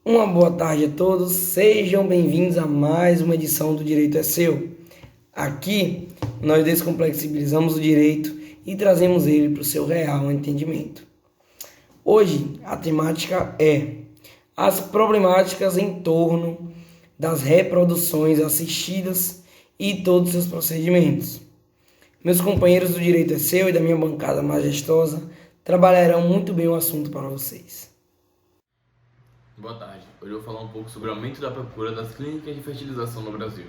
Uma boa tarde a todos, sejam bem-vindos a mais uma edição do Direito é Seu. Aqui nós descomplexibilizamos o direito e trazemos ele para o seu real entendimento. Hoje a temática é as problemáticas em torno das reproduções assistidas e todos os seus procedimentos. Meus companheiros do Direito é Seu e da minha bancada majestosa trabalharão muito bem o assunto para vocês. Boa tarde. Hoje eu vou falar um pouco sobre o aumento da procura das clínicas de fertilização no Brasil.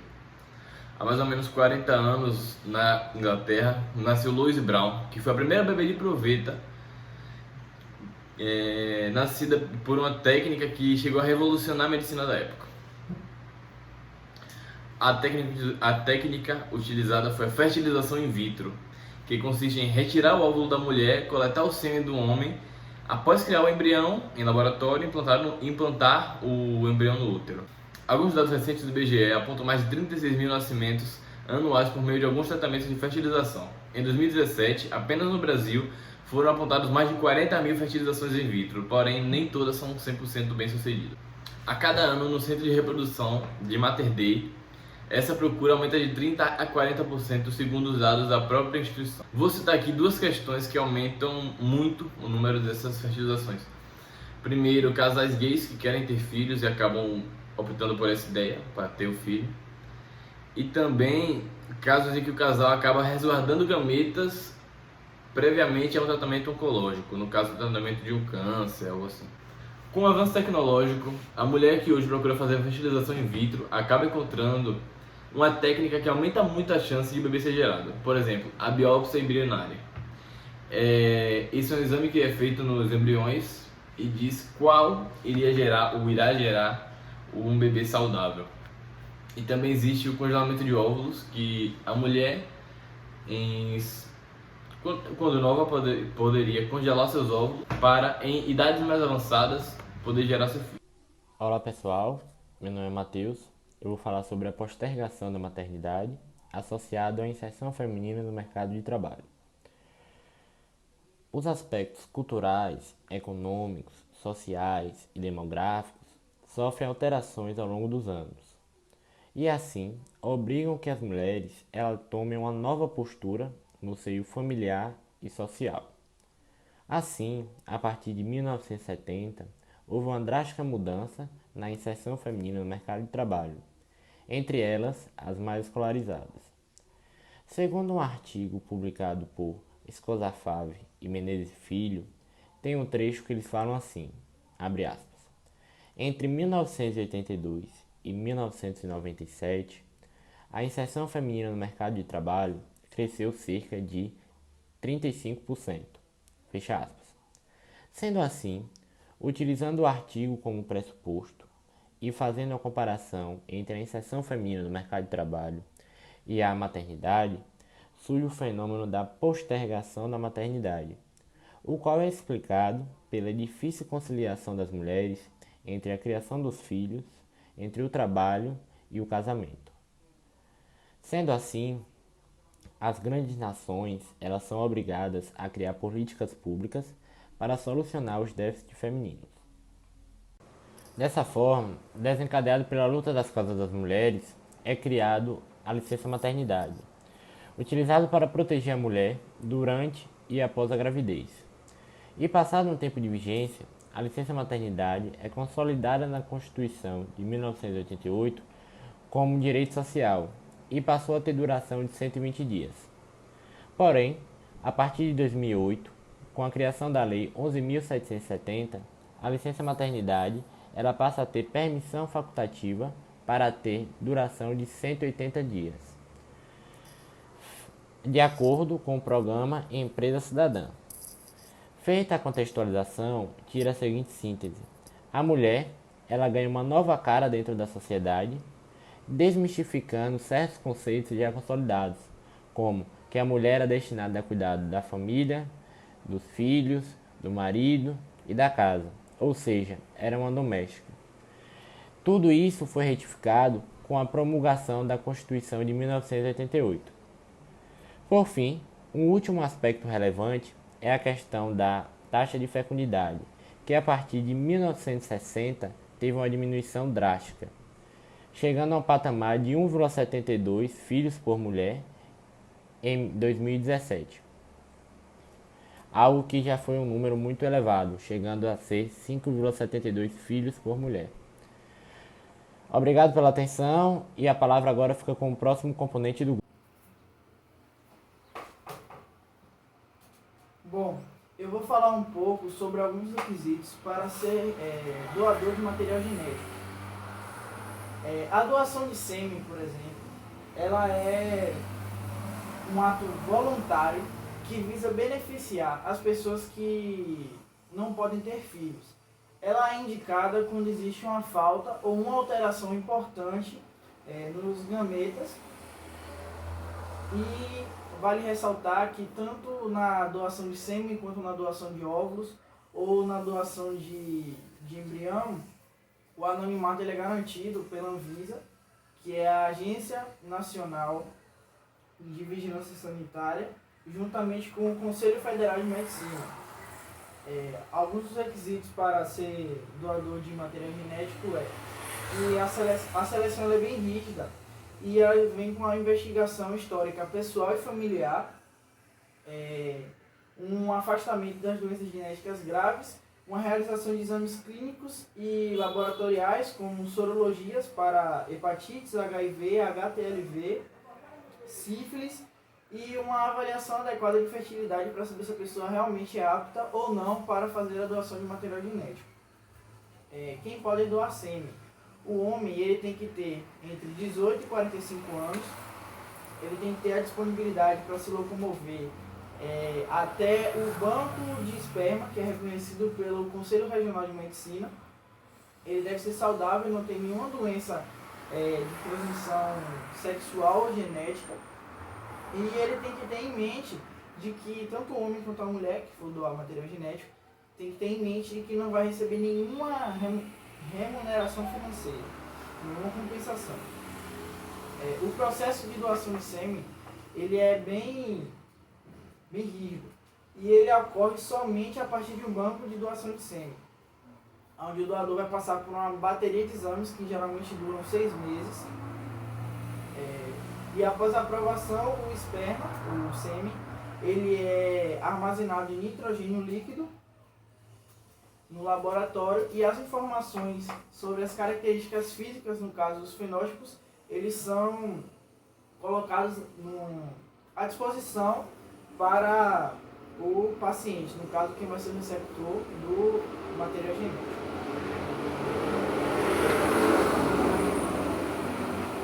Há mais ou menos 40 anos, na Inglaterra, nasceu Louise Brown, que foi a primeira bebê de proveta nascida por uma técnica que chegou a revolucionar a medicina da época. A técnica utilizada foi a fertilização in vitro, que consiste em retirar o óvulo da mulher, coletar o sêmen do homem, após criar o embrião em laboratório e implantar o embrião no útero. Alguns dados recentes do IBGE apontam mais de 36 mil nascimentos anuais por meio de alguns tratamentos de fertilização. Em 2017, apenas no Brasil, foram apontados mais de 40 mil fertilizações in vitro, porém nem todas são 100% bem-sucedidas. A cada ano, no Centro de Reprodução de Mater Dei, essa procura aumenta de 30 a 40% segundo os dados da própria instituição. Vou citar aqui duas questões que aumentam muito o número dessas fertilizações. Primeiro, casais gays que querem ter filhos e acabam optando por essa ideia para ter o filho. E também casos em que o casal acaba resguardando gametas previamente a um tratamento oncológico, no caso do tratamento de um câncer ou assim. Com o avanço tecnológico, a mulher que hoje procura fazer a fertilização in vitro acaba encontrando uma técnica que aumenta muito a chance de o bebê ser gerado. Por exemplo, a biópsia embrionária. Esse é um exame que é feito nos embriões e diz qual iria gerar ou irá gerar um bebê saudável. E também existe o congelamento de óvulos, que a mulher, quando nova, poderia congelar seus óvulos para, em idades mais avançadas, poder gerar seu filho. Olá pessoal, meu nome é Matheus. Eu vou falar sobre a postergação da maternidade associado à inserção feminina no mercado de trabalho. Os aspectos culturais, econômicos, sociais e demográficos sofrem alterações ao longo dos anos e assim obrigam que as mulheres elas tomem uma nova postura no seio familiar e social. Assim, a partir de 1970, houve uma drástica mudança na inserção feminina no mercado de trabalho, entre elas as mais escolarizadas. Segundo um artigo publicado por Escosafave e Menezes Filho, tem um trecho que eles falam assim, abre aspas, entre 1982 e 1997, a inserção feminina no mercado de trabalho cresceu cerca de 35%, fecha aspas. Sendo assim, utilizando o artigo como pressuposto e fazendo a comparação entre a inserção feminina no mercado de trabalho e a maternidade, surge o fenômeno da postergação da maternidade, o qual é explicado pela difícil conciliação das mulheres entre a criação dos filhos, entre o trabalho e o casamento. Sendo assim, as grandes nações elas são obrigadas a criar políticas públicas para solucionar os déficits femininos. Dessa forma, desencadeado pela luta das causas das mulheres, é criado a licença maternidade, utilizado para proteger a mulher durante e após a gravidez. E passado um tempo de vigência, a licença maternidade é consolidada na Constituição de 1988 como direito social e passou a ter duração de 120 dias. Porém, a partir de 2008, com a criação da Lei 11.770, a licença maternidade ela passa a ter permissão facultativa para ter duração de 180 dias, de acordo com o programa Empresa Cidadã. Feita a contextualização, tira a seguinte síntese. A mulher ela ganha uma nova cara dentro da sociedade, desmistificando certos conceitos já consolidados, como que a mulher é destinada a cuidar da família, dos filhos, do marido e da casa, ou seja, era uma doméstica. Tudo isso foi retificado com a promulgação da Constituição de 1988. Por fim, um último aspecto relevante é a questão da taxa de fecundidade, que a partir de 1960 teve uma diminuição drástica, chegando a um patamar de 1,72 filhos por mulher em 2017. Algo que já foi um número muito elevado, chegando a ser 5,72 filhos por mulher. Obrigado pela atenção e a palavra agora fica com o próximo componente do grupo. Bom, eu vou falar um pouco sobre alguns requisitos para ser doador de material genético. A doação de sêmen, por exemplo, ela é um ato voluntário que visa beneficiar as pessoas que não podem ter filhos. Ela é indicada quando existe uma falta ou uma alteração importante nos gametas. E vale ressaltar que tanto na doação de sêmen quanto na doação de óvulos ou na doação de embrião, o anonimato ele é garantido pela Anvisa, que é a Agência Nacional de Vigilância Sanitária, juntamente com o Conselho Federal de Medicina. Alguns dos requisitos para ser doador de material genético que a seleção é bem rígida e ela vem com a investigação histórica pessoal e familiar, um afastamento das doenças genéticas graves, uma realização de exames clínicos e laboratoriais como sorologias para hepatites, HIV, HTLV, sífilis e uma avaliação adequada de fertilidade para saber se a pessoa realmente é apta ou não para fazer a doação de material genético. Quem pode doar sêmen? O homem ele tem que ter entre 18 e 45 anos, ele tem que ter a disponibilidade para se locomover até o banco de esperma, que é reconhecido pelo Conselho Regional de Medicina. Ele deve ser saudável, não ter nenhuma doença de transmissão sexual ou genética. E ele tem que ter em mente de que tanto o homem quanto a mulher que for doar material genético tem que ter em mente de que não vai receber nenhuma remuneração financeira, nenhuma compensação. O processo de doação de sêmen ele é bem rígido e ele ocorre somente a partir de um banco de doação de sêmen, onde o doador vai passar por uma bateria de exames que geralmente duram 6 meses. E após a aprovação, o esperma, o sêmen, ele é armazenado em nitrogênio líquido no laboratório e as informações sobre as características físicas, no caso os fenótipos, eles são colocados à disposição para o paciente, no caso quem vai ser o receptor do material genético.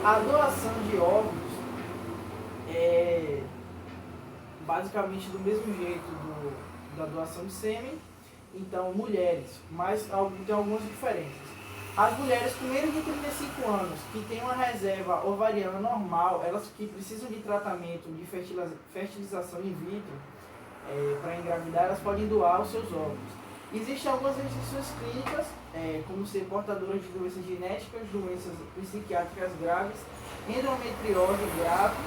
A doação de óvulos é basicamente do mesmo jeito da doação de sêmen, então mulheres, mas tem algumas diferenças. As mulheres com menos de 35 anos, que têm uma reserva ovariana normal, elas que precisam de tratamento de fertilização in vitro para engravidar, elas podem doar os seus óvulos. Existem algumas restrições clínicas, como ser portadoras de doenças genéticas, doenças psiquiátricas graves, endometriose grave,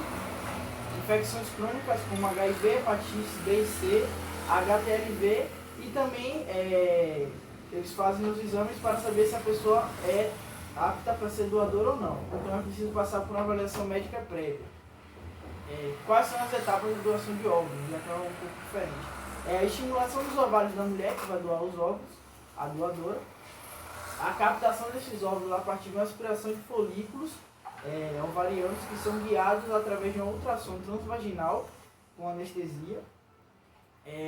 infecções crônicas como HIV, hepatite B e C, HTLV e também eles fazem os exames para saber se a pessoa é apta para ser doador ou não. Então é preciso passar por uma avaliação médica prévia. Quais são as etapas de doação de óvulos? Já que é um pouco diferente. A estimulação dos ovários da mulher que vai doar os óvulos, a doadora. A captação desses óvulos a partir de uma aspiração de folículos ovarianos que são guiados através de um ultrassom transvaginal com anestesia.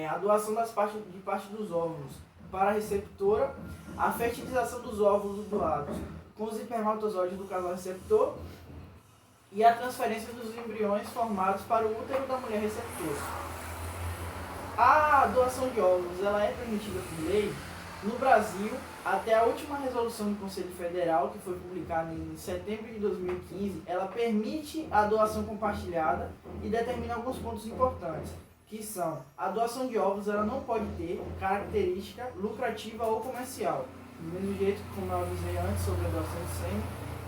A doação de parte dos óvulos para a receptora, a fertilização dos óvulos doados com os espermatozoides do casal receptor e a transferência dos embriões formados para o útero da mulher receptora. A doação de óvulos ela é permitida por lei no Brasil até a última resolução do Conselho Federal, que foi publicada em setembro de 2015. Ela permite a doação compartilhada e determina alguns pontos importantes, que são: a doação de óvulos ela não pode ter característica lucrativa ou comercial. Do mesmo jeito que, como eu avisei antes sobre a doação de sêmen,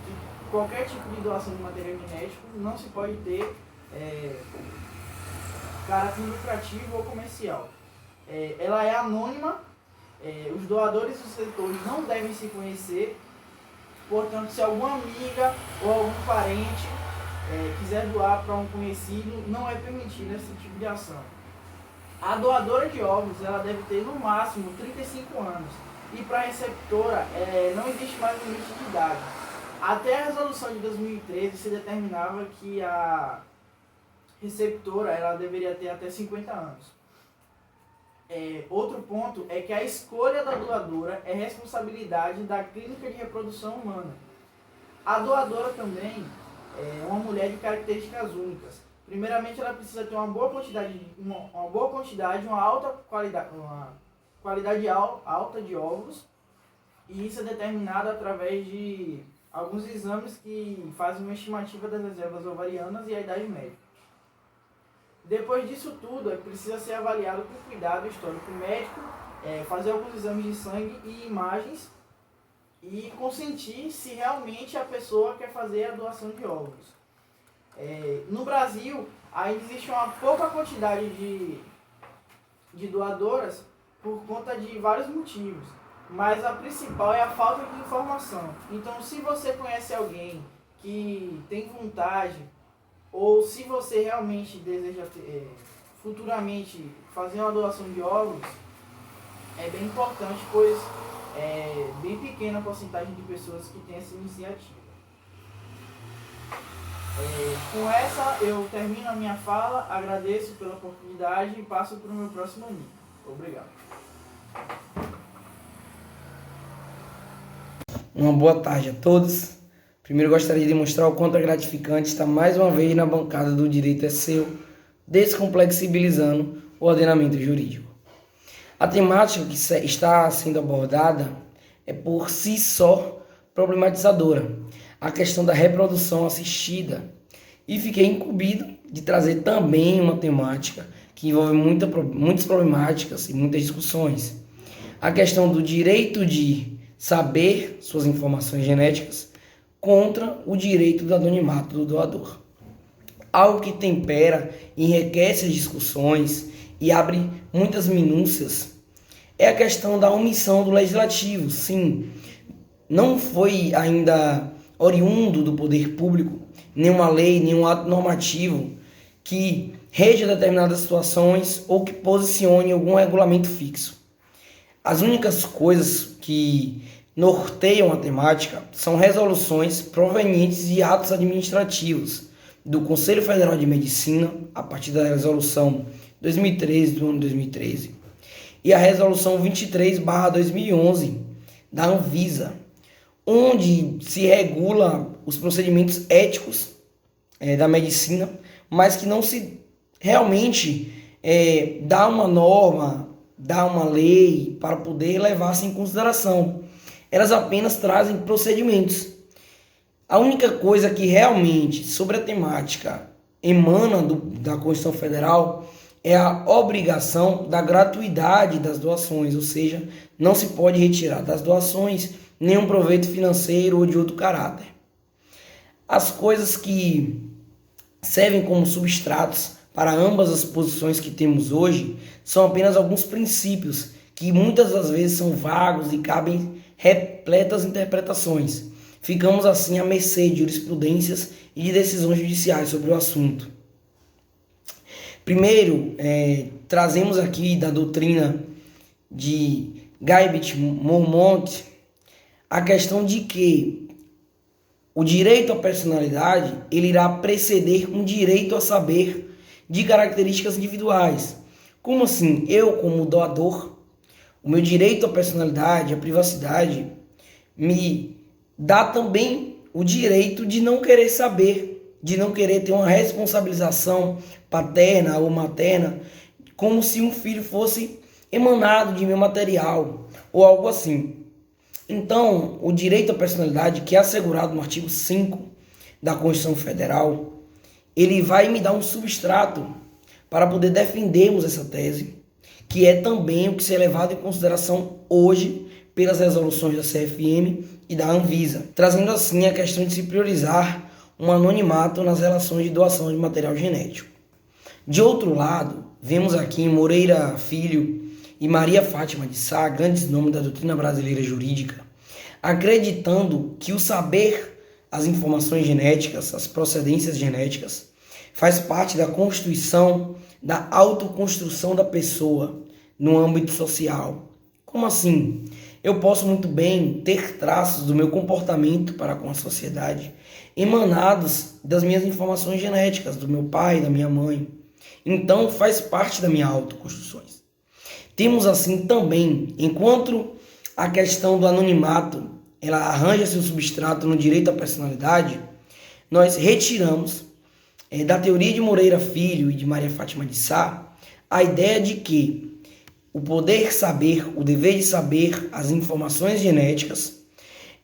que qualquer tipo de doação de material genético não se pode ter caráter lucrativo ou comercial. Ela é anônima, os doadores e os receptores não devem se conhecer Portanto, se alguma amiga ou algum parente quiser doar para um conhecido, não é permitido esse tipo de ação. A doadora de óvulos ela deve ter no máximo 35 anos e para a receptora não existe mais limite de idade. Até a resolução de 2013 se determinava que a receptora ela deveria ter até 50 anos. Outro ponto é que a escolha da doadora é responsabilidade da clínica de reprodução humana. A doadora também é uma mulher de características únicas. Primeiramente, ela precisa ter uma qualidade alta de óvulos, e isso é determinado através de alguns exames que fazem uma estimativa das reservas ovarianas e a idade média. Depois disso tudo, precisa ser avaliado com cuidado o histórico médico, fazer alguns exames de sangue e imagens e consentir se realmente a pessoa quer fazer a doação de óvulos. No Brasil, ainda existe uma pouca quantidade de doadoras por conta de vários motivos, mas a principal é a falta de informação. Então, se você conhece alguém que tem vontade, ou se você realmente deseja futuramente fazer uma doação de óvulos, é bem importante, pois é bem pequena a porcentagem de pessoas que têm essa iniciativa. Com essa, eu termino a minha fala, agradeço pela oportunidade e passo para o meu próximo amigo. Obrigado. Uma boa tarde a todos. Primeiro gostaria de demonstrar o quanto é gratificante estar mais uma vez na bancada do Direito é Seu, descomplexibilizando o ordenamento jurídico. A temática que está sendo abordada é por si só problematizadora, a questão da reprodução assistida, e fiquei incumbido de trazer também uma temática que envolve muitas problemáticas e muitas discussões. A questão do direito de saber suas informações genéticas contra o direito do anonimato do doador. Algo que tempera, enriquece as discussões e abre muitas minúcias é a questão da omissão do legislativo. Sim, não foi ainda oriundo do poder público nenhuma lei, nenhum ato normativo que reja determinadas situações ou que posicione algum regulamento fixo. As únicas coisas que norteiam a temática são resoluções provenientes de atos administrativos do Conselho Federal de Medicina, a partir da resolução 2013 do ano 2013, e a resolução 23/2011 da Anvisa, onde se regula os procedimentos éticos da medicina, mas que não se realmente dá uma norma, dá uma lei para poder levar-se em consideração. Elas apenas trazem procedimentos. A única coisa que realmente sobre a temática emana da Constituição Federal é a obrigação da gratuidade das doações, ou seja, não se pode retirar das doações nenhum proveito financeiro ou de outro caráter. As coisas que servem como substratos para ambas as posições que temos hoje são apenas alguns princípios que muitas das vezes são vagos e cabem repletas interpretações. Ficamos assim à mercê de jurisprudências e de decisões judiciais sobre o assunto. Primeiro, trazemos aqui da doutrina de Guybet-Mourmont a questão de que o direito à personalidade ele irá preceder um direito a saber de características individuais. Como assim? Eu, como doador, o meu direito à personalidade, à privacidade, me dá também o direito de não querer saber, de não querer ter uma responsabilização paterna ou materna, como se um filho fosse emanado de meu material ou algo assim. Então, o direito à personalidade, que é assegurado no artigo 5 da Constituição Federal, ele vai me dar um substrato para poder defendermos essa tese, que é também o que é levado em consideração hoje pelas resoluções da CFM e da Anvisa, trazendo assim a questão de se priorizar um anonimato nas relações de doação de material genético. De outro lado, vemos aqui Moreira Filho e Maria Fátima de Sá, grandes nomes da doutrina brasileira jurídica, acreditando que o saber as informações genéticas, as procedências genéticas, faz parte da constituição, da autoconstrução da pessoa no âmbito social. Como assim? Eu posso muito bem ter traços do meu comportamento para com a sociedade emanados das minhas informações genéticas, do meu pai, da minha mãe. Então, faz parte da minha autoconstrução. Temos assim também, enquanto a questão do anonimato, ela arranja seu substrato no direito à personalidade, nós retiramos da teoria de Moreira Filho e de Maria Fátima de Sá a ideia de que o poder saber, o dever de saber, as informações genéticas,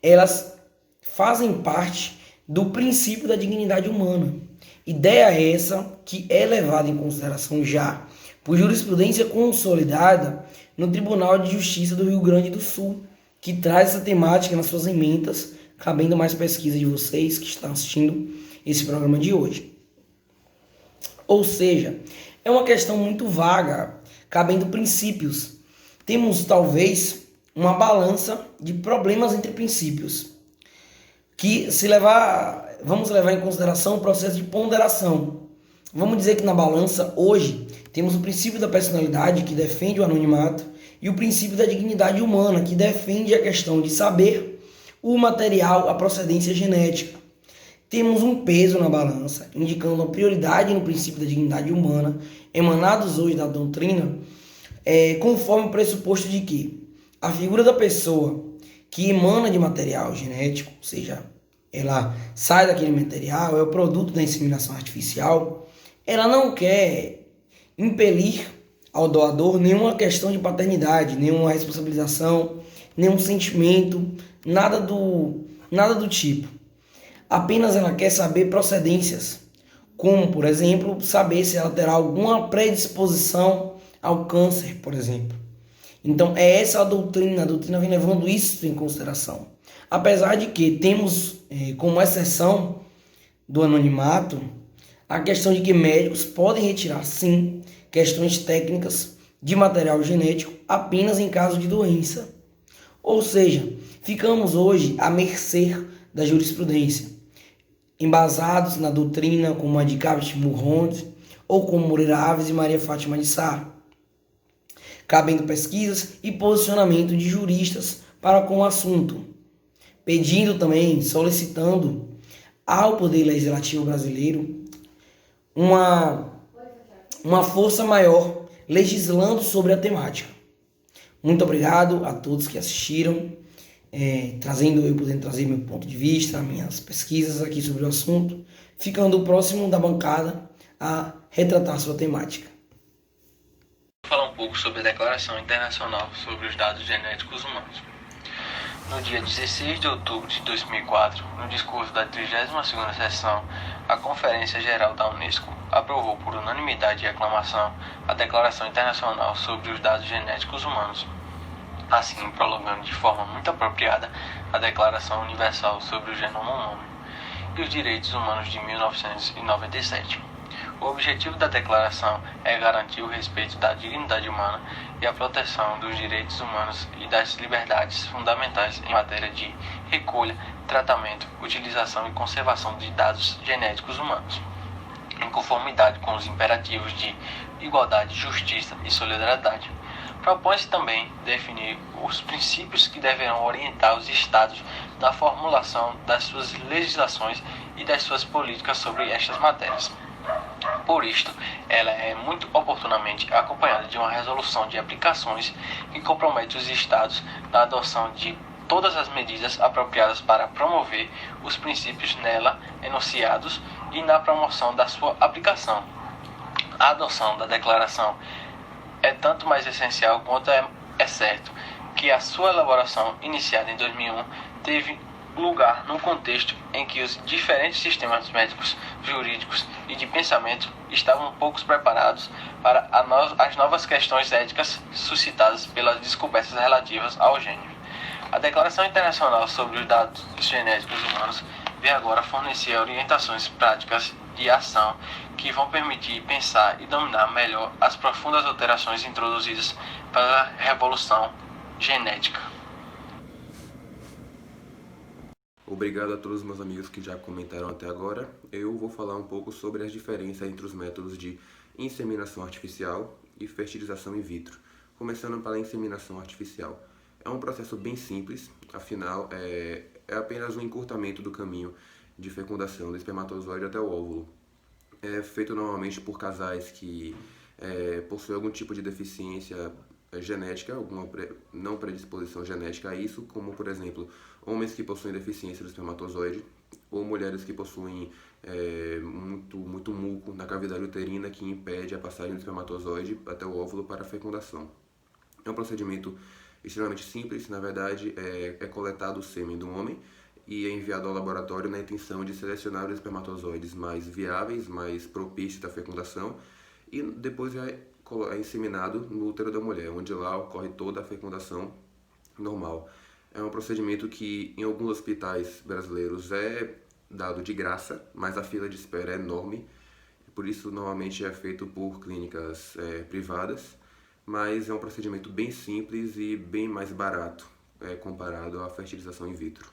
elas fazem parte do princípio da dignidade humana. Ideia essa que é levada em consideração já por jurisprudência consolidada no Tribunal de Justiça do Rio Grande do Sul, que traz essa temática nas suas emendas, cabendo mais pesquisa de vocês que estão assistindo esse programa de hoje. Ou seja, é uma questão muito vaga, cabendo princípios. Temos, talvez, uma balança de problemas entre princípios, que vamos levar em consideração o processo de ponderação. Vamos dizer que na balança, hoje, temos o princípio da personalidade, que defende o anonimato, e o princípio da dignidade humana, que defende a questão de saber o material, a procedência genética. Temos um peso na balança, indicando a prioridade no princípio da dignidade humana, emanados hoje da doutrina, conforme o pressuposto de que a figura da pessoa que emana de material genético, ou seja, ela sai daquele material, é o produto da inseminação artificial, ela não quer impelir ao doador nenhuma questão de paternidade, nenhuma responsabilização, nenhum sentimento, nada do tipo. Apenas ela quer saber procedências, como, por exemplo, saber se ela terá alguma predisposição ao câncer, por exemplo. Então, é essa a doutrina vem levando isso em consideração. Apesar de que temos como exceção do anonimato a questão de que médicos podem retirar, sim, questões técnicas de material genético apenas em caso de doença. Ou seja, ficamos hoje à mercê da jurisprudência, embasados na doutrina como a de Cabot-Mourant ou como Moreira Alves e Maria Fátima de Sá, cabendo pesquisas e posicionamento de juristas para com o assunto, pedindo também, solicitando ao Poder Legislativo brasileiro uma força maior legislando sobre a temática. Muito obrigado a todos que assistiram, podendo trazer meu ponto de vista, minhas pesquisas aqui sobre o assunto, ficando próximo da bancada a retratar sua temática. Vou falar um pouco sobre a Declaração Internacional sobre os Dados Genéticos Humanos. No dia 16 de outubro de 2004, no discurso da 32ª sessão, a Conferência Geral da Unesco aprovou por unanimidade e aclamação a Declaração Internacional sobre os Dados Genéticos Humanos, assim prolongando de forma muito apropriada a Declaração Universal sobre o Genoma Humano e os Direitos Humanos de 1997. O objetivo da declaração é garantir o respeito da dignidade humana e a proteção dos direitos humanos e das liberdades fundamentais em matéria de recolha, tratamento, utilização e conservação de dados genéticos humanos, em conformidade com os imperativos de igualdade, justiça e solidariedade. Propõe-se também definir os princípios que deverão orientar os Estados na formulação das suas legislações e das suas políticas sobre estas matérias. Por isto, ela é muito oportunamente acompanhada de uma resolução de aplicações que compromete os Estados na adoção de todas as medidas apropriadas para promover os princípios nela enunciados e na promoção da sua aplicação. A adoção da declaração é tanto mais essencial quanto é certo que a sua elaboração, iniciada em 2001, teve lugar num contexto em que os diferentes sistemas médicos, jurídicos e de pensamento estavam poucos preparados para as novas questões éticas suscitadas pelas descobertas relativas ao gênero. A Declaração Internacional sobre os Dados Genéticos Humanos vem agora fornecer orientações práticas de ação que vão permitir pensar e dominar melhor as profundas alterações introduzidas pela revolução genética. Obrigado a todos os meus amigos que já comentaram até agora. Eu vou falar um pouco sobre as diferenças entre os métodos de inseminação artificial e fertilização in vitro. Começando pela inseminação artificial. É um processo bem simples, afinal é apenas um encurtamento do caminho de fecundação do espermatozoide até o óvulo. É feito normalmente por casais que possuem algum tipo de deficiência genética, alguma não predisposição genética a isso, como por exemplo, homens que possuem deficiência do espermatozoide ou mulheres que possuem muito muco na cavidade uterina que impede a passagem do espermatozoide até o óvulo para a fecundação. É um procedimento extremamente simples, na verdade é coletado o sêmen do homem e é enviado ao laboratório na intenção de selecionar os espermatozoides mais viáveis, mais propícios à fecundação e depois é inseminado no útero da mulher, onde lá ocorre toda a fecundação normal. É um procedimento que em alguns hospitais brasileiros é dado de graça, mas a fila de espera é enorme, por isso normalmente é feito por clínicas privadas, mas é um procedimento bem simples e bem mais barato comparado à fertilização in vitro.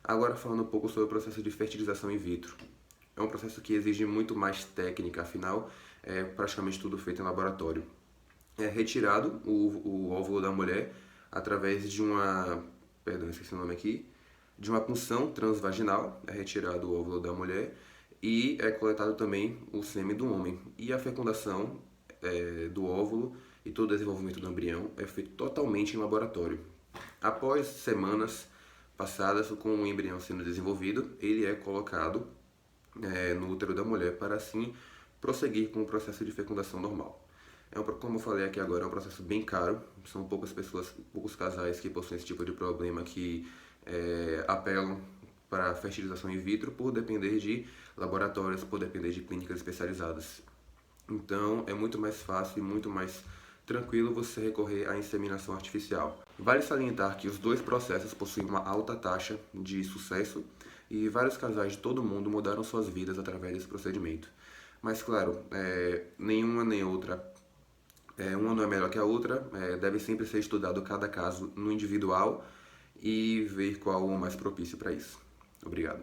Agora falando um pouco sobre o processo de fertilização in vitro. É um processo que exige muito mais técnica, afinal é praticamente tudo feito em laboratório. É retirado o óvulo da mulher através de esqueci o nome aqui, de uma punção transvaginal, é retirado o óvulo da mulher e é coletado também o sêmen do homem. E a fecundação do óvulo e todo o desenvolvimento do embrião é feito totalmente em laboratório. Após semanas passadas com o embrião sendo desenvolvido, ele é colocado no útero da mulher para assim prosseguir com o processo de fecundação normal. Como eu falei aqui agora, é um processo bem caro, são poucas pessoas, poucos casais que possuem esse tipo de problema que apelam para a fertilização in vitro por depender de laboratórios, por depender de clínicas especializadas. Então é muito mais fácil e muito mais tranquilo você recorrer à inseminação artificial. Vale salientar que os dois processos possuem uma alta taxa de sucesso e vários casais de todo mundo mudaram suas vidas através desse procedimento. Mas claro, nenhuma nem outra, uma não é melhor que a outra, deve sempre ser estudado cada caso no individual e ver qual o mais propício para isso. Obrigado.